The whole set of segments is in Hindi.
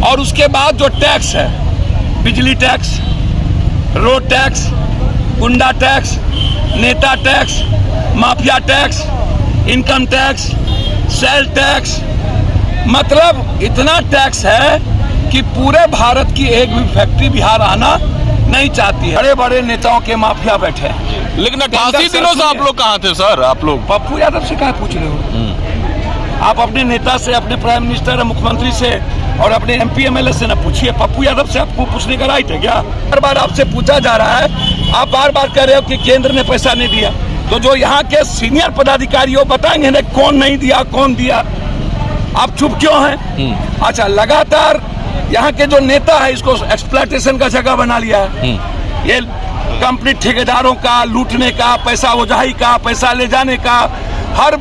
और उसके बाद जो टैक्स है, बिजली टैक्स, रोड टैक्स, गुंडा टैक्स, नेता tax, mafia tax, income tax, sale tax, मतलब इतना टैक्स है कि पूरे भारत की एक भी फैक्ट्री बिहार आना नहीं चाहती है। बड़े बड़े नेताओं के माफिया बैठे हैं। लेकिन 88 दिनों से आप लोग कहाँ थे सर? आप लोग पप्पू यादव से क्या पूछ रहे हो? आप अपने नेता से, अपने प्राइम मिनिस्टर, मुख्यमंत्री से और अपने एमपी एमएलए से न पूछिए। पप्पू यादव से आपको पूछने का राइट है क्या? बार बार आपसे पूछा जा रहा है, आप बार बार कह रहे हो कि केंद्र ने पैसा नहीं दिया। तो जो यहाँ के सीनियर पदाधिकारी हो बताएंगे ना कौन नहीं दिया, कौन दिया। आप चुप क्यों हैं? अच्छा, लगातार यहाँ के जो नेता है इसको एक्सप्लॉयटेशन का जगह बना लिया है। ये कंपनी ठेकेदारों का लूटने का, पैसा उजाही का, पैसा ले जाने का। हर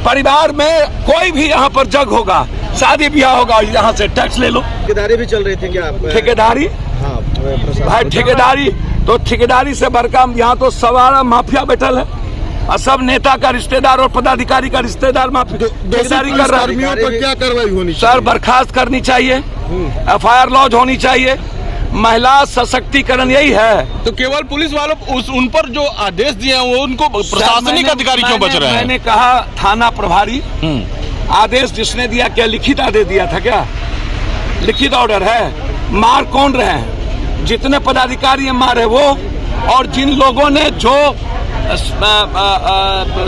परिवार में कोई भी यहाँ पर जग होगा, शादी ब्याह होगा, यहाँ से टैक्स ले लो। ठेकेदारी भी चल रही थी क्या? ठेकेदारी? हाँ भाई ठेकेदारी तो ठेकेदारी से बड़का यहाँ तो सवारा माफिया बैठल है और सब नेता का रिश्तेदार और पदाधिकारी का रिश्तेदार ठेकेदारी कर रहा है। क्या कार्रवाई होनी सर? बर्खास्त करनी चाहिए, FIR लॉन्च होनी चाहिए। महिला सशक्तिकरण यही है। तो केवल पुलिस वालों उन पर जो आदेश दिए हैं वो उनको प्रशासनिक अधिकारी क्यों बच रहे हैं? मैंने कहा थाना प्रभारी आदेश जिसने दिया, क्या लिखित आदेश दिया था क्या? लिखित ऑर्डर है। मार कौन रहे हैं? जितने पदाधिकारी मारे वो, और जिन लोगों ने जो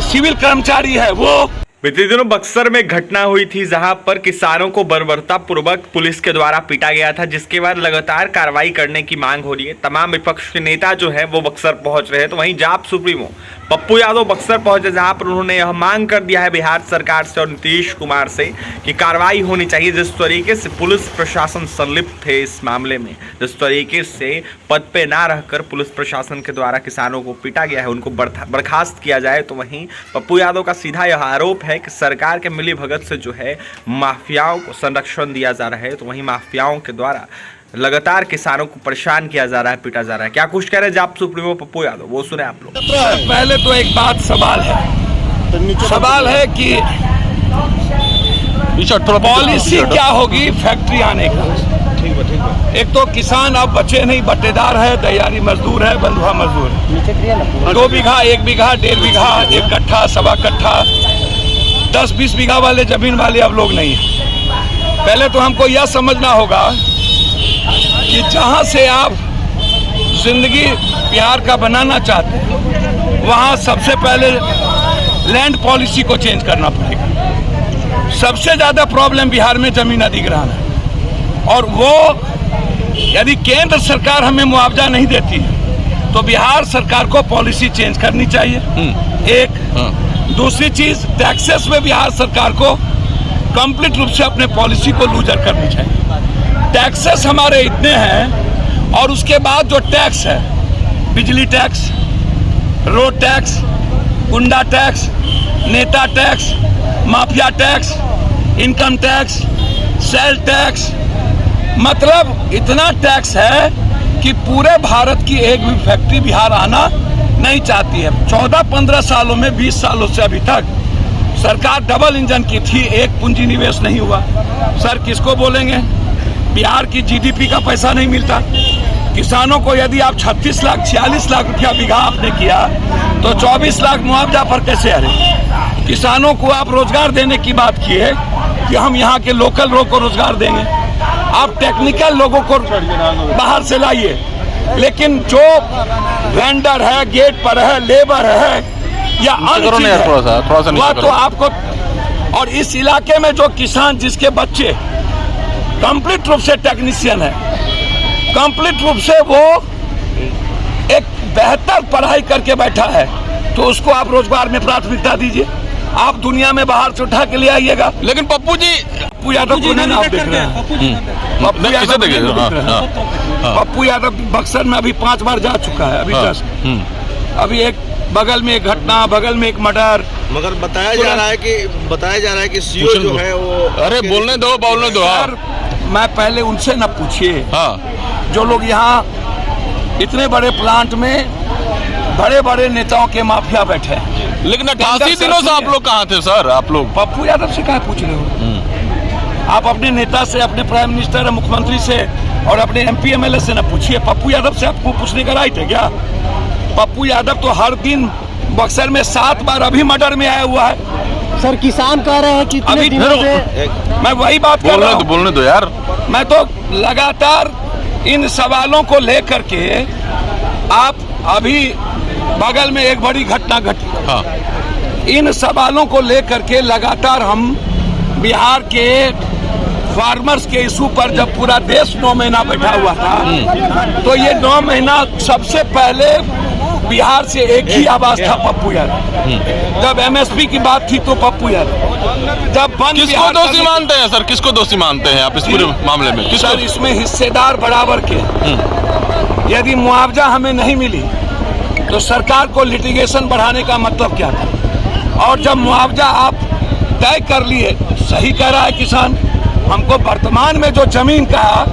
सिविल कर्मचारी है वो। बीते दिनों बक्सर में घटना हुई थी जहां पर किसानों को बर्बरतापूर्वक पुलिस के द्वारा पीटा गया था, जिसके बाद लगातार कार्रवाई करने की मांग हो रही है। तमाम विपक्ष के नेता जो है वो बक्सर पहुंच रहे हैं। तो वहीं जाप सुप्रीमो पप्पू यादव बक्सर पहुंचे, जहां पर उन्होंने यह मांग कर दिया है बिहार सरकार से और नीतीश कुमार से कि कार्रवाई होनी चाहिए। जिस तरीके से पुलिस प्रशासन संलिप्त थे इस मामले में, जिस तरीके से पद पे ना रहकर पुलिस प्रशासन के द्वारा किसानों को पीटा गया है, उनको बर्खास्त किया जाए। तो वहीं पप्पू यादव का सीधा यह आरोप है कि सरकार के मिली भगत से जो है माफियाओं को संरक्षण दिया जा रहा है। तो वहीं माफियाओं के द्वारा लगातार किसानों को परेशान किया जा रहा है, पीटा जा रहा है। क्या कुछ कह रहे हैं जाप सुप्रीमो पप्पू यादव, वो सुने आप लोग। पहले तो एक बात सवाल है कि पॉलिसी क्या होगी फैक्ट्री आने का। एक तो किसान अब बचे नहीं, बट्टेदार है, तैयारी मजदूर है, बंधुआ मजदूर है। 2 बीघा, 1 बीघा, 1.5 बीघा, 1 कट्ठा, 1.25 कट्ठा, 10-20 बीघा वाले जमीन वाले अब लोग नहीं है। पहले तो हमको यह समझना होगा कि जहां से आप जिंदगी बिहार का बनाना चाहते हैं वहां सबसे पहले लैंड पॉलिसी को चेंज करना पड़ेगा। सबसे ज्यादा प्रॉब्लम बिहार में जमीन अधिग्रहण है, और वो यदि केंद्र सरकार हमें मुआवजा नहीं देती है तो बिहार सरकार को पॉलिसी चेंज करनी चाहिए। एक दूसरी चीज, टैक्सेस में बिहार सरकार को कंप्लीट रूप से अपने पॉलिसी को लूजर करनी चाहिए। टैक्सेस हमारे इतने हैं, और उसके बाद जो टैक्स है, बिजली टैक्स, रोड टैक्स, गुंडा टैक्स, नेता tax, mafia tax, income tax, sale tax, मतलब इतना टैक्स है कि पूरे भारत की एक भी फैक्ट्री बिहार आना नहीं चाहती है। 14-15 सालों में, 20 सालों से अभी तक सरकार डबल इंजन की थी, एक पूंजी निवेश नहीं हुआ। सर किसको बोलेंगे? बिहार की जीडीपी का पैसा नहीं मिलता। किसानों को यदि आप 36 लाख 46 लाख रुपया बीघा आपने किया तो 24 लाख मुआवजा पर कैसे आ रहे? किसानों को आप रोजगार देने की बात की है कि हम यहाँ के लोकल लोगों को रोजगार देंगे। आप टेक्निकल लोगों को बाहर से लाइए, लेकिन जो वेंडर है, गेट पर है, लेबर है या अन्य चीज है, वह तो आपको। और इस इलाके में जो किसान जिसके बच्चे कंप्लीट रूप से टेक्नीशियन है, कंप्लीट रूप से वो एक बेहतर पढ़ाई करके बैठा है, तो उसको आप रोजगार में प्राथमिकता दीजिए। आप दुनिया में बाहर से उठा के ले आइएगा। लेकिन पप्पू यादव को नहीं आप देख रहे हैं। पप्पू यादव बक्सर में अभी 5 बार जा चुका है। अभी एक बगल में एक घटना, बगल में एक मर्डर। मगर बताया जा रहा है कि सीओ जो है वो, अरे बोलने दो सर, मैं पहले उनसे न पूछिए। जो लोग यहाँ इतने बड़े प्लांट में बड़े बड़े नेताओं के माफिया बैठे हैं। लेकिन 88 दिनों से आप लोग कहाँ थे सर? आप लोग पप्पू यादव से क्या पूछ रहे हो? आप अपने नेता से, अपने प्राइम मिनिस्टर, मुख्यमंत्री से और अपने MP MLA से न पूछिए। पप्पू यादव से आपको पूछने का राइट है क्या? पप्पू यादव तो हर दिन बक्सर में 7 बार अभी मर्डर में आया हुआ है। सर किसान कह रहे हैं कि अभी इतने दिनों से मैं वही बात कर रहा हूँ। बोलने दो यार। मैं तो लगातार इन सवालों को लेकर के, आप अभी बगल में एक बड़ी घटना घटी, हाँ। इन सवालों को लेकर के लगातार हम बिहार के फार्मर्स के इशू पर जब पूरा देश 9 महीना बैठा हुआ था, तो ये 9 महीना सबसे पहले बिहार से एक ही आवाज था, पप्पू यादव। जब MSP की बात थी तो पप्पू यादव। जब किसको दोषी मानते हैं सर? किसको दोषी मानते हैं आप इस पूरे मामले में? किसको? सर इसमें हिस्सेदार बराबर के। यदि मुआवजा हमें नहीं मिली तो सरकार को लिटिगेशन बढ़ाने का मतलब क्या था? और जब मुआवजा आप तय कर लिए, सही कह रहा है किसान, हमको वर्तमान में जो जमीन का,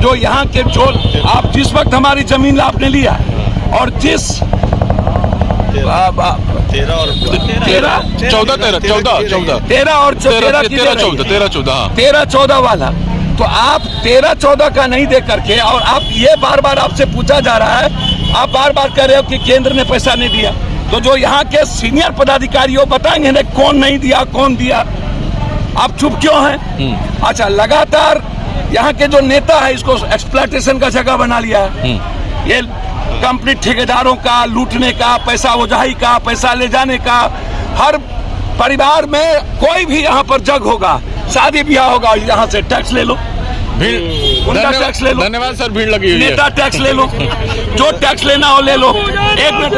जो यहाँ के, जो आप जिस वक्त हमारी जमीन आपने लिया और जिस 13 और 14 वाला, तो आप 13-14 का नहीं दे करके, और आप ये बार बार आपसे पूछा जा रहा है, आप बार बार कह रहे हो कि केंद्र ने पैसा नहीं दिया। तो जो यहाँ के सीनियर पदाधिकारी हो बताएंगे ना कौन नहीं दिया, कौन दिया। आप चुप क्यों हैं? अच्छा, लगातार यहाँ के जो नेता है इसको एक्सप्लॉयटेशन का जगह बना लिया है। ये कंपनी ठेकेदारों का लूटने का, पैसा उजाही का, पैसा ले जाने का। हर परिवार में कोई भी यहाँ पर जग होगा, शादी ब्याह होगा, यहाँ से टैक्स ले लो, उनका टैक्स ले लो। धन्यवाद सर, भीड़ लगी हुई है। नेता टैक्स ले लो, जो टैक्स लेना हो ले लो। एक मिनट,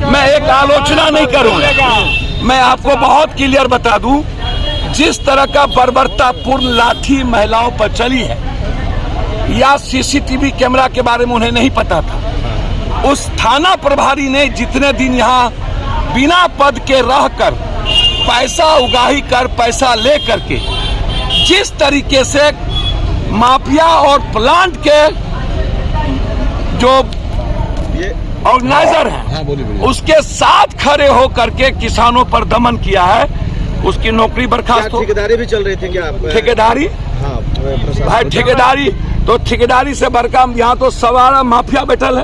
मैं एक आलोचना नहीं करूँगा, मैं आपको बहुत क्लियर बता दूं, जिस तरह का बर्बरतापूर्ण लाठी महिलाओं पर चली है, या CCTV कैमरा के बारे में उन्हें नहीं पता था। उस थाना प्रभारी ने जितने दिन यहाँ बिना पद के रहकर पैसा उगाही कर, पैसा ले करके, जिस तरीके से माफिया और प्लांट के जो ऑर्गेनाइजर हैं उसके साथ खड़े हो करके किसानों पर दमन किया है, उसकी नौकरी बर्खास्त हो। ठेकेदारी भी चल रही थी क्या? ठेकेदारी, हाँ, भाई ठेकेदारी तो ठेकेदारी से बड़का यहाँ तो सवारा माफिया बैठल है,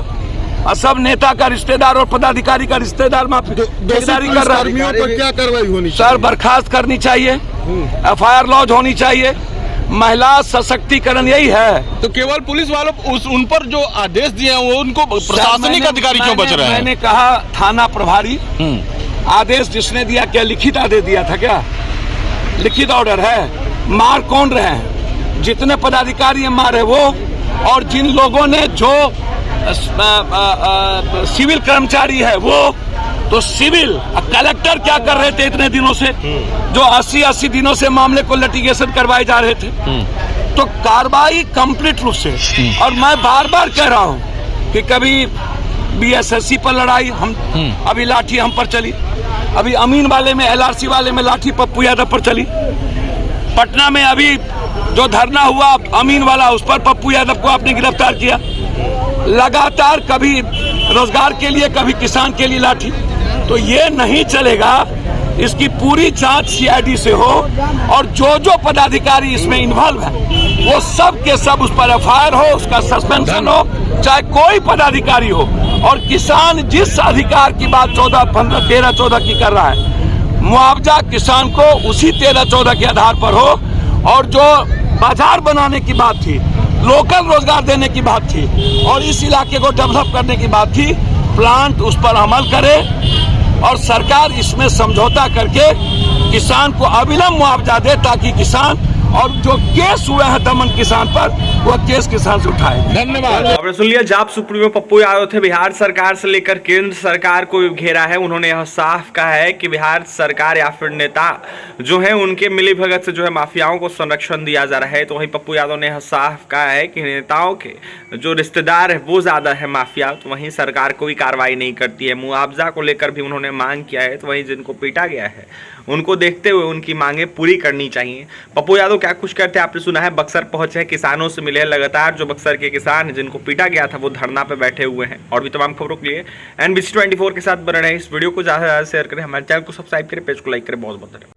और सब नेता का रिश्तेदार और पदाधिकारी का रिश्तेदार माफिया ठेकेदारी कर रहा है। क्या कार्रवाई होनी सर बर्खास्त करनी चाहिए, FIR लॉन्च होनी चाहिए, महिला सशक्तिकरण यही है। तो केवल पुलिस वालों उन पर जो आदेश दिए हैं वो उनको प्रशासनिक अधिकारी क्यों बच रहे हैं? मैंने कहा थाना प्रभारी, आदेश जिसने दिया, क्या लिखित आदेश दिया था क्या? लिखित ऑर्डर है। मार कौन रहे हैं? जितने पदाधिकारी मारे वो, और जिन लोगों ने, जो सिविल कर्मचारी है वो, तो सिविल कलेक्टर क्या कर रहे थे इतने दिनों से, जो 80 दिनों से मामले को लिटिगेशन करवाए जा रहे थे। तो कार्रवाई कंप्लीट रूप से, और मैं बार बार कह रहा हूं कि कभी BSSC पर लड़ाई, हम अभी लाठी हम पर चली, अभी अमीन वाले में, LRC वाले में लाठी पप्पू यादव पर चली, पटना में अभी जो धरना हुआ अमीन वाला, उस पर पप्पू यादव को आपने गिरफ्तार किया। लगातार कभी रोजगार के लिए, कभी किसान के लिए लाठी। तो ये नहीं चलेगा, इसकी पूरी जांच CID से हो, और जो जो पदाधिकारी इसमें इन्वॉल्व है वो सब के सब उस पर FIR हो, उसका सस्पेंशन हो, चाहे कोई पदाधिकारी हो। और किसान जिस अधिकार की बात 13-14 की कर रहा है, मुआवजा किसान को उसी 13-14 के आधार पर हो, और जो बाजार बनाने की बात थी, लोकल रोजगार देने की बात थी, और इस इलाके को डेवलप करने की बात थी, प्लांट उस पर अमल करे, और सरकार इसमें समझौता करके किसान को अविलंब मुआवजा दे, ताकि किसान, और जो केस हुए हैं दमन किसान पर, वो केस किसान से उठाए। धन्यवाद। आपने सुन लिया, जाप सुप्रीमो पप्पू यादव थे। बिहार सरकार से लेकर केंद्र सरकार को घेरा है। उन्होंने यह साफ कहा है कि बिहार सरकार या फिर नेता जो है उनके मिली भगत से जो है माफियाओं को संरक्षण दिया जा रहा है। तो वहीं पप्पू यादव ने यह साफ कहा है कि नेताओं के जो रिश्तेदार है वो ज्यादा है माफिया, तो वहीं सरकार कोई कार्रवाई नहीं करती है। मुआवजा को लेकर भी उन्होंने मांग किया है, तो वहीं जिनको पीटा गया है उनको देखते हुए उनकी मांगे पूरी करनी चाहिए। पप्पू यादव क्या कुछ करते हैं आपने सुना है। बक्सर पहुंचे हैं, किसानों से मिले। लगातार जो बक्सर के किसान हैं जिनको पीटा गया था वो धरना पे बैठे हुए हैं। और भी तमाम खबरों के लिए NBC 24 के साथ बने रहें। इस वीडियो को ज़्यादा से ज़्यादा शेयर करें, हमारे चैनल को सब्सक्राइब करें, पेज को लाइक करें। बहुत बहुत धन्यवाद।